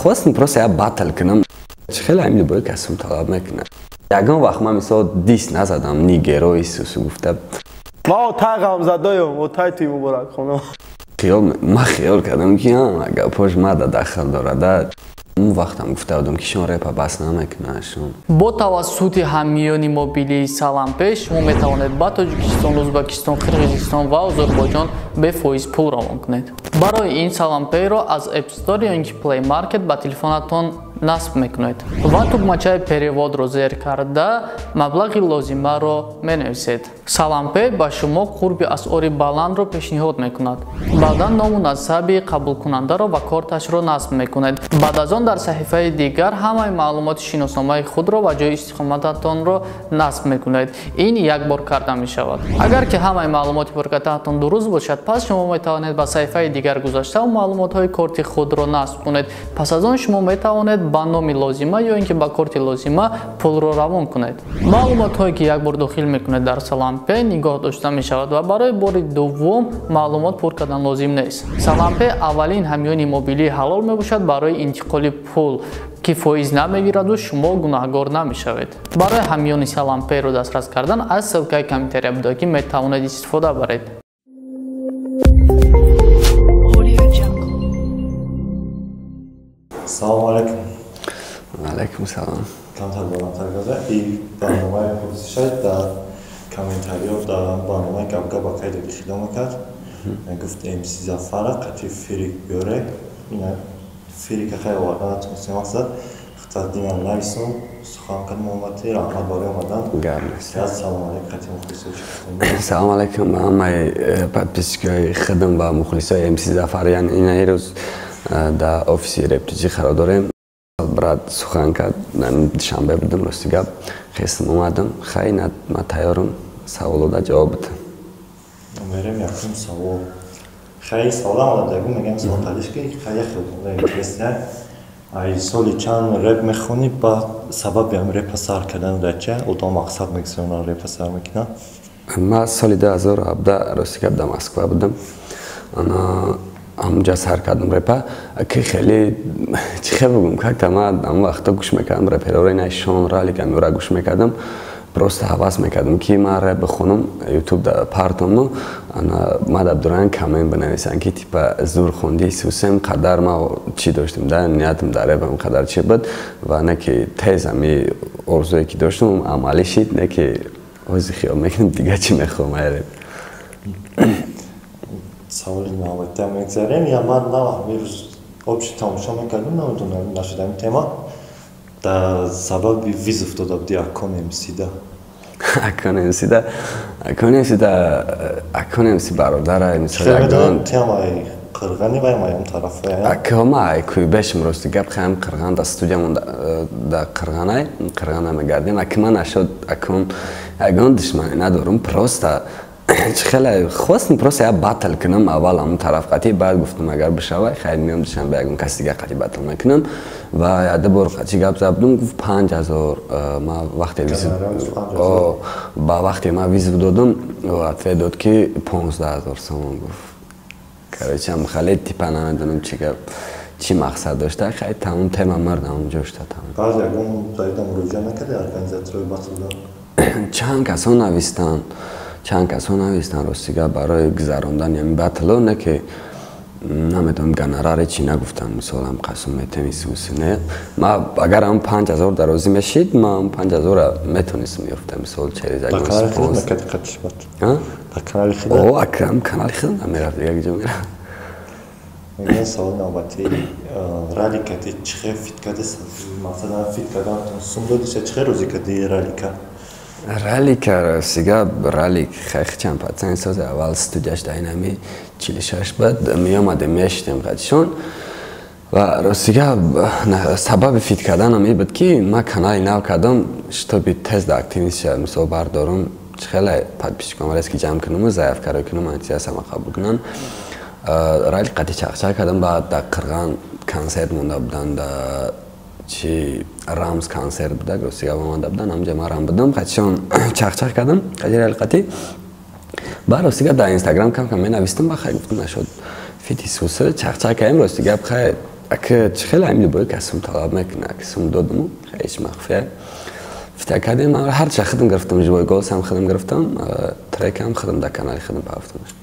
خواستم просто я батл کنم خیلی همین باید کسیم طلب میکنه یکان وقت من مثلا دیست نزدم نیگروی سوسو گفته ما تاقم زدایم و تایتی مبارک خانم من خیال کردم که اگر پاش ماده داخل دارده اون وقتم گفته بودم که شما ریپا بس نمیکنه شما با توسط همیانی موبیلی سلامپی شما میتوانید با تاجیکستان، ازبکستان، قرقیزستان و آذربایجان به فایز پول روان کنید. برای این سلامپی را از اپ استور یا اینکه پلی مارکت با تلفنتون نصب میکنید و تومچه перевод رو زیر کرده مبلغ لازمه رو مینویسید. سلامپی با شما قرب اسعار بلند رو پیشنهاد میکند. بعدا نام و نسب قبول کننده رو و کارتش رو نصب میکنید. بعد از آن در صحیفه دیگر همه معلومات شناسنامه خود رو و جای استقامتتان رو نصب میکنید. این یک بار کرده می شود. اگر که همه معلومات پرکتتان درست باشد پس شما میتوانید با صحیفه دیگر گذاشته و معلومات های کارت خود رو نصب کنید. پس از آن شما میتوانید با نام لازمه یا اینکه با کارت لازمه پول رو روان کنید. معلومات هایی که یک بار داخل میکنید در سلامپی نگاه داشته می شود و برای بار دوم معلومات پر کردن لازم نیست. سلامپی اولین همیانی موبیلی حلال می باشد برای انتقال پول که فایز نمیگیرد و شما گناهکار نمیشوید. برای همیانی سلامپی رو دسترس کردن از سلکه کامنتری ابتدایی میتوانید استفاده برید. سلام علیکم. علیکم سلام. کامتر بالاتر گذاره این برنامه پرسش در کامنتری ها در برنامه گبگا با قید بخیده میکرد گفت امسی زفره قطعی فریک بیاره اینه فریک خیلی واقعا تونستی مقصد خطردین هم نویسون سخان کنم اومدی رحمت باری اومدن گرمست سلام علیکم قطعی مخلص سلام علیکم من پدپسکای خدم و مخلص های امسی زفره یعنی این ایروز در آفیسی رپتیجی قرار داریم برات سخن کرد من شنبه بودم راستی گپ خستم اومدم خیلی من تیارم سوالو دا جواب بدم میرم یکم سوال خیلی سوال آمده بگم میگم سوال پدش که خیلی خیلی اینترسته ای سالی چند رپ میخونی با سبب هم رپ سر کردن دچه او دو مقصد میگذارن رپ سر میکنن من سالی 2017 راستی گپ در مسکو بودم انا همونجا سر کردم رپا که خیلی چی بگم که من اون وقتا گوش میکردم رپرای نشان رالی که میرا گوش میکردم پروست حواس میکردم که من رپ بخونم یوتیوب در پارتم ما در دوران کامنت بنویسن که تیپا زور خوندی سوسم قدر ما چی داشتم در نیتم در رپم قدر چی بود و نه که تیزمی ارزویی که داشتم عملی شد نه که وزی خیال میکنم دیگه چی میخوام رپ سوالی نامده میگذاریم یا من نه ویروس آبشی تماشا میکردم نمیدونم نشده این تیما در سبب ویز افتاده بودی اکان امسی ده اکان امسی برادر مثلا اکان تیمای قرغانی باید مایم طرفه اکان های کوی بشم راستی گپ خیلی قرغان در استودیومون در قرغانه میگردیم اکان من نشد اکان دشمنی ندارم پراسته خیلی خواستم پروسه باتل کنم اول همون طرف قطعی بعد گفتم اگر بشوه خیلی میام داشتم بگم کسی دیگه قطعی باتل میکنم و یاده بار قطعی گپ زدم گفت 5000 ما وقتی ویز با وقتی ما ویز دادم و فعلا داد که 15000 سوم گفت کارچه هم خیلی تیپا نمیدونم چی مقصد داشته خیلی تمام تیم مرد همونجا شده تمام بعضی اگم زایدم رجوع نکرده ارگانیزاتوری باتل داد چند کسان نویستن راستیگه برای گذراندن یعنی بطلو نه که نمیدونم گنرار چی نگفتن مثلا هم قسم میتونی سوسنه ما اگر هم 5000 درازی میشید ما هم 5000 میتونستم یافته مثلا چریز اگر سپانس در قطعش بود در کانال خیلی او اکرم کانال خیلی نمیرفت یک جا میرفت این سوال نوبتی رالی کردی چه فیت کرده مثلا فیت کردن سوم دادی چه روزی کردی رالی کرد رالی که سیگا رالی خیلی چند پاتن ساز اول استودیاش داینامی 46 بود میامدیم میشتیم قدشون و راستیگا سبب فیت کردن همی بود که ما کانال نو کردم شتابی تست اکتیویست شد مثلا بردارم خیلی پد پیش کنم که جمع کنم و ضعیف کار کنم انتیاس هم قبول کنن رالی قطعی چاقچاق کردم بعد در قرغان کنسرت مونده بودن چی رامز کنسرت بوده گوسیگا مونده بودن همجا ما رام بودم قطعشون چاقچاق کردم قطعی رالی قطعی بعد راستیگا در اینستاگرام کم می نویستم با خیلی گفتم نشد فیتی سوسه چاقچاق کردیم راستیگا خیلی اكيد خلي عملي بوك اسم طلب مكنك اسم دودمو ايش مخفي في اكاديمي هر چه خدم گرفتم جوای گل هم خدم گرفتم ترک هم خدم در کانال خدم بافتمش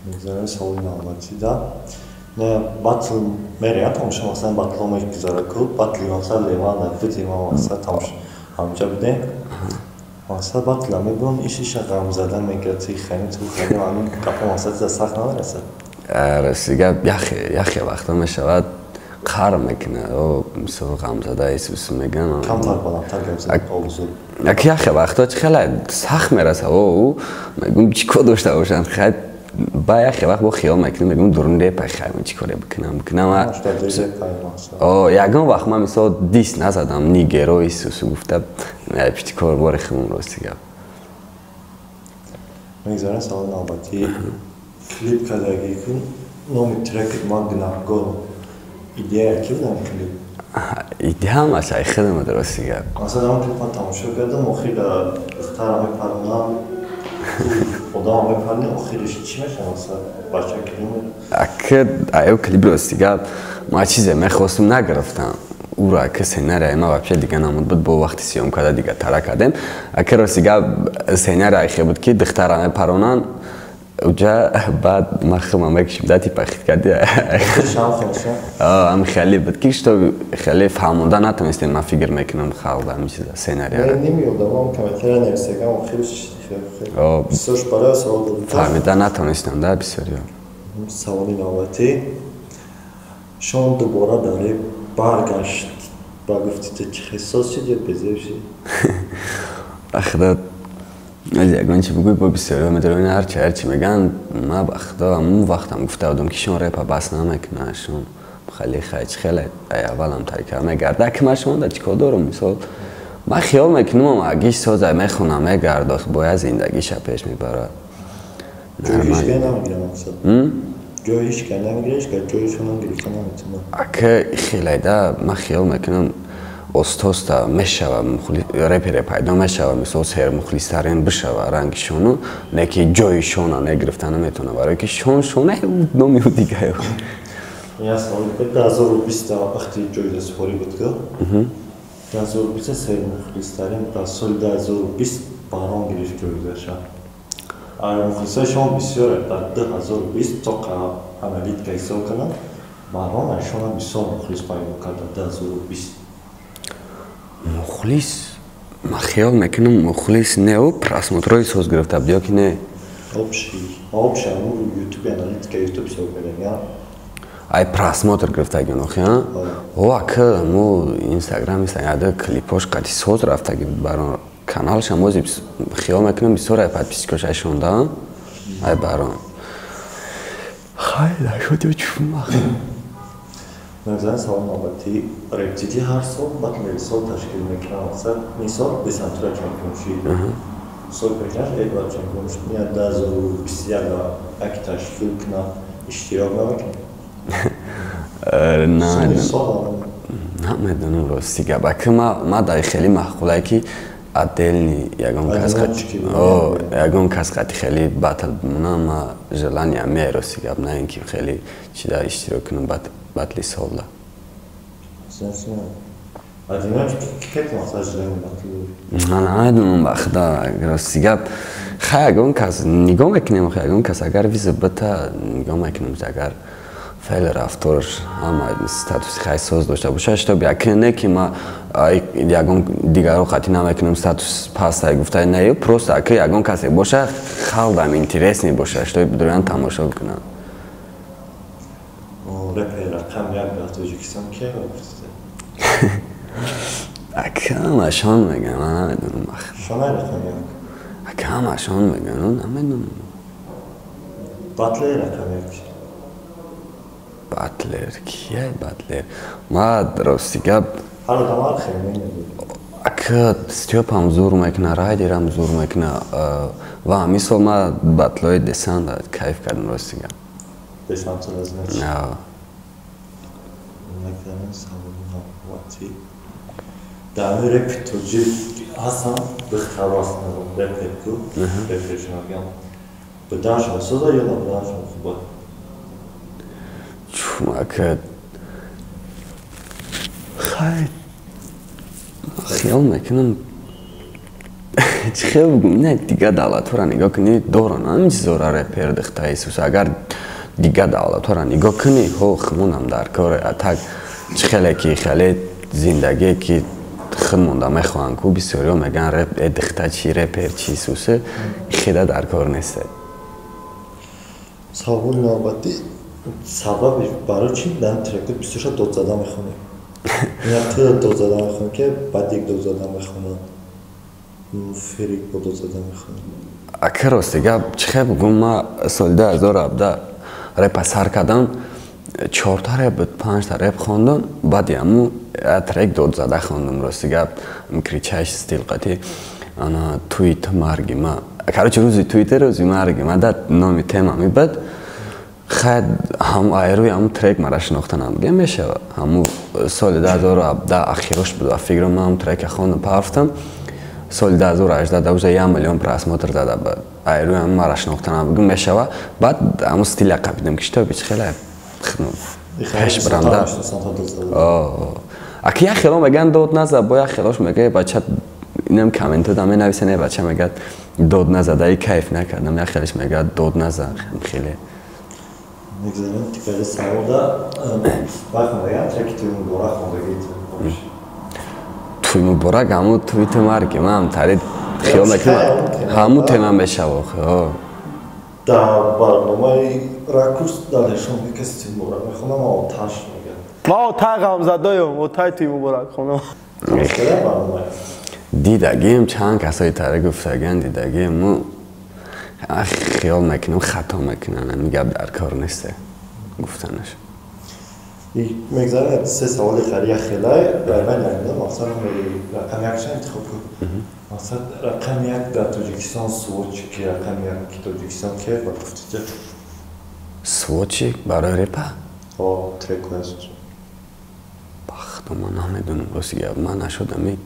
میگذارم سوال نامتی دا نه باتل میره تامش مثلا باتل ما گذاره کو باتل مثلا لیوان نفتی ما مثلا تامش همجا بده مثلا باتل میگم ایشش رقم زدن میگرتی خیلی تو خیلی همین کافه مثلا سخت نمیرسه رسیگه یخی وقتا میشود قهر میکنه او مثلا غم زده ایسوس میگن کم تر بالاتر گرزه آوزو اکی یخی وقتا خیلی سخت میرسه او میگم چی کار داشته باشن خیلی با یخی وقت با خیال میکنم میگم درونده پای خیلی چی کاره بکنم او یکم وقت من مثلا دیست نزدم نیگرو ایسوس گفته پشتی کار بار خیمون راسیگه میگذارم سوال نامتی کلیپ کدایی کن نومی ترک ماگنا گل ایده کی بودم کلیپ ایده هم از ای خدمه درستی گرد مثلا اون کلیپ من تماشا کردم آخر اختارم پرونم خدا هم پرونم آخرش چی میشه مثلا بچه کلیم اکد ایو کلیپ درستی گرد ما چیزی میخواستم نگرفتم او را که سینر ما وابشه دیگه نمود بود با وقتی سیوم کده دیگه ترک کردیم اکر راستی گرد سینر ایخی بود که دخترم پرونان وجا بعد ما خمام کشیم داتی پخت کردی هم خیلی بود کیش تو خیلی فهموندن نتونستیم ما فکر میکنم خالد هم چیزا سیناریو نمیودم هم کامنتر نوشتم آخرش بسیارش برای سوال دادم فهمیدن نتونستم ده بسیاری سوالی نوبتی شما دوباره داره برگشت با گفتید چه حساس شد یا بزرشی اخدا از یکان چی بگوی با بسیاری مدرون هرچی میگن ما بخدا همون وقتم گفته بودم که شما ریپا بس نمیکنه شما خیلی خیلی اولم ترکه میگرده که من شما در چیکار دارم مثال من خیال میکنم اگیش سازه میخونم میگرده باید زندگیش پیش میبره جویش که نمیگیرم اصلا جویش که نمیگیرش که جویشون هم گریفته نمیتونم اگه خیلی ده من خیال میکنم استوستا میشوم رپر پیدا میشوم مثل سر مخلص‌ترین بشوم رنگشونو نه که جایشونو نگرفتن نمیتونه برای که شونه نمی بود دیگه یا سال که 2020 وقتی جای سپاری بود که 2020 سر مخلص‌ترین تا سال 2020 باران گرفت جای داشت مخلصای شما بسیار در 2020 تا عملیت که حساب کنن باران شما بسیار مخلص پیدا کرد 2020 مخلص ما خیال میکنم مخلص نه و پراسموتروی سوز گرفته بیا که نه آبشی همون رو یوتیوب انالیتیکا یوتیوب سو کنیم یا ای پراسموتر گرفته گه نخی ها او اکه مو اینستاگرام یاده کلیپاش قدی سوز رفته گه بران کانالش هم وزی خیال میکنم بسیار ای پد پیسکوش ایشونده ای بران خیلی شده چون مخیم مثلا سوال نوبتی رپتیتی هر سال بعد میسال تشکیل میکنم مثلا میسال به سنتور چمپیونشی سال بکنش ایدوار چمپیونشی میاد 2021 اکی تشکیل کنم اشتراک نمیکنم نه میدونم راستی که باکه ما دای خیلی محقوله که ادلنی یگان کس قطعی خیلی بطل بمونه ما جلانی همه راستی که نه اینکه خیلی چی در اشتراک کنم بطلی سال ده ادینا که مثلا جلانی بطل نه نمیدونم بخدا راستی که خیلی اگه کس نگاه میکنیم خیلی کس اگر ویزه بته نگاه میکنیم اگر فعل رفتارش هم استاتوس خیلی ساز داشته باشه اشتا بیا که نه که ما یگان دیگر رو خطی نمیکنم استاتوس پاستا گفته نه پروست اگه یگان کسی باشه خالدم اینترس نی باشه اشتا بدون تماشا بکنم رپر رقم یک در توجیکستان که گفته اگه همشان میگن من نمیدونم شما رقم یک اگه همشان میگن نمیدونم بطل رقم یک باتلر کیه باتلر ما راستی که حالا دمار خیلی نمیدونم اگه ستیوپ هم زور میکنه رایدر هم زور میکنه و همیشه ما باتلای دسند کیف کردم راستی که دسند تو لازمه نه نکردم سوال نوبتی در رپ توجیه هستم به خواست نبود رپ کو رپ شما بیام به دانشم سوزا یا نه به دانشم خوبه که خیال میکنم چه بگم نه دیگه دولت را نگاه کنی دوران همین چیزا رپر دخته ایسوس اگر دیگه دولت را نگاه کنی خو خمونم در کار اتاق خیلی که خیلی زندگی که خمونده میخوان که بسیاری ها میگن رپ دخته چی رپر چی سوسه خیلی در کار نیسته سوال نوبتی سببش برای چی دارم ترکت بسیارش داد زده میخونی میاد تو داد زده میخونی که بعد یک داد زده میخونم فریک با داد زده میخونی اکر راستیگه چه بگم ما سال 2017 رپ سر کردم 4 تا رپ 5 تا رپ خواندم بعد همو ترک داد زده خواندم راستیگه کریچاش استیل قطعی انا توییت مرگی ما короче روزی توییتر روزی مرگی ما داد نامی تیما می بعد خیلی هم ایروی همو ترک مرا شناختن هم بگم میشه همو سال 2017 اخیرش بود و فکر ما هم ترک خواندم پافتم سال 2018 دوزه 1 میلیون پراسماتر زده بعد ایروی هم مرا شناختن هم بگم میشه بعد همو استیل قبیدم کشتا بیچ خیلی پیش برنده اکی یا خیلی میگن داد نزد با یا خیلیش میگه بچه اینم کامنت دادم نویسه نه بچه میگه داد نزد ای کیف نکردم یا خیلیش میگه داد نزد خیلی میگذارم تیکاری سوالا وقت میگن ترکی توی مبارک خوندگید توی مبارک همون توییت مرگی من هم ترید خیال میکنم همون تیمم بشه واقعا در برنامه راکورس دالشون کسی توی مبارک میخونم آتش میگن ما آتاقم زدایم آتای توی مبارک خونم خیلی برنامه دیدگیم چند کسایی تره گفتگن دیدگیم مو خیال میکنم خطا میکنن میگم در کار نیسته گفتنش میگذارم 3 سوال خیلی خیلی برای نمیدونم مثلا رقم یکش انتخاب کن مثلا رقم یک در تاجیکستان سوچ که رقم یک تاجیکستان که با گفتید سوچی برای رپا ترک هست بخت من نمیدونم راستی من نشدم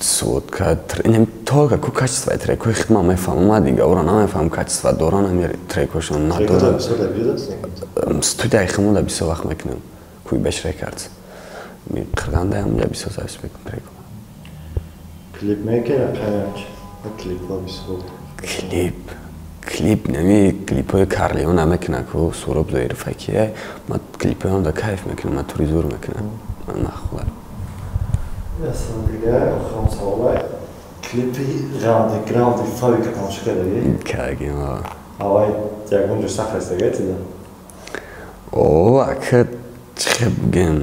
سوت که اینم تا که کچسوی ترکوی خدمت میفهمم دیگه اورا نمیفهم کچسوی دوران امیر ترکوشون ندارم استودیای خموده بیسو وقت میکنم کوی بش ریکاردز می قرگانده هم یا بیسو زایست بکن ترکو کلیپ میکر اپیک کلیپ ها بیسو کلیپ نمی کلیپ های کارلیون هم میکنه که سورب زایر فکیه ما کلیپ هم دا کیف میکنم ما توری زور میکنم من مخوار Mesela diye okuyalım sağolay. Klipi Grandi Fabika tanışık edeyim. Kagim ha. Havay yakınca sahreste getirdi. O akı çıkıbgın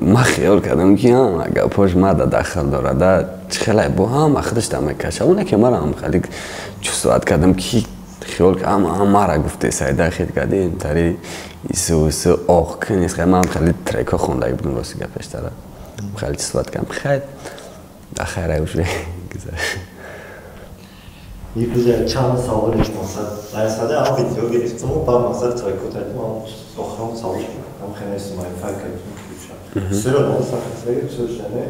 ما خیال کردم که اگه پاش ما داخل داره خیلی با هم خودش دم میکشه اونه که مرا هم خیلی چوسوات کردم که خیال که ما را گفته سایده خیلی کردیم تاری ایسو آخ کنیست خیلی من خیلی تریکا خونده بودم راستی گفش داره خیلی چوسوات کردم خیلی آخر ایوش گذاشت یک روز چند سوالش مصد درصده هم ویدیو گرفتم و بعد مصد تریکو تردیم هم آخرام سوالش هم خیلی اسمایی فرق کردیم سر نوستم خیلی سرشنه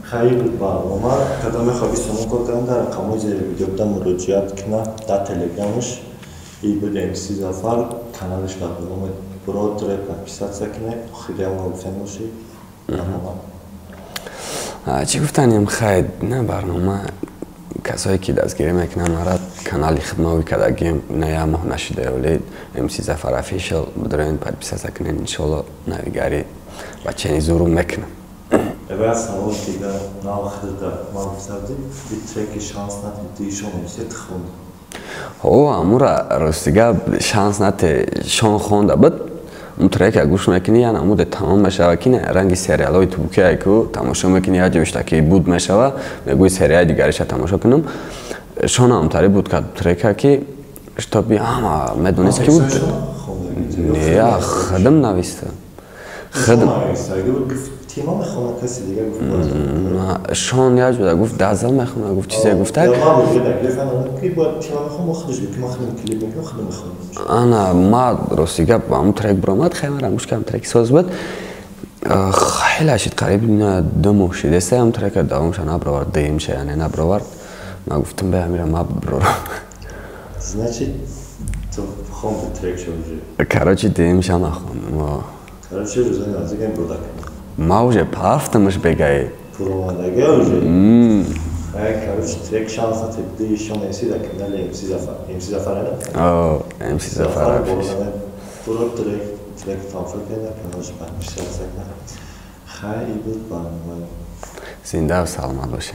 خیلی بود برنامه قدم خوابی سمون کردم در رقمای زیر ویدیو بودم مراجعت کنم در تلگرامش ای بود امسی زفر کانالش در برنامه براد رپ نپیسد سکنه خیلی هم گفتن باشی چی گفتنیم خیلی نه برنامه کسایی که دستگیری میکنن مرا کانالی خدماوی کردگیم نه یا ماه نشده ولی امسی زفر افیشل بدرین پد پیسد سکنه انشالله نویگاری و چنین زورو میکنم اول سوال دیگه ناخده ما گفتم bir trek şans nati şon emsiyet خوند هو امورا راستیگه شانس نته شان خونده بد اون ترک گوش میکنی یعنی امود تمام میشه که رنگ سریال های تو بوکی که تماشا میکنی یا جوشته که بود میشه میگوی سریال دیگرش تماشا کنم شان هم تری بود که ترک که اشتابی اما میدونست که بود نه خدم نویسته خدم تیما میخونه کسی دیگه گفت شان یاد بوده گفت دازل میخونه گفت چیزی گفته ما بود که با تیما میخونه خودش که ما خودم کلیپ میکنم خودم میخونم انا ما راستیگه با اون ترک برامد خیلی مرا مشکل ترک ساز بود خیلی شد قریب دو ماه شده سه هم ترک دوامش نبرورد دیم شه یعنی نبرورد ما گفتم به امیرم ما برورم значит Хомб трек что уже. Короче, ты им сейчас нахуй. Короче, уже не знаю, зачем продакт. ما уже пафтамыш бегай. Пурвандаге уже. Короче, трек шанса ты еще не сидя, когда ли им сизафара. О, МС Зафаров. Пуро трек фанфакена, конечно, панишся. Хай и был пан. Зинда салман باشه.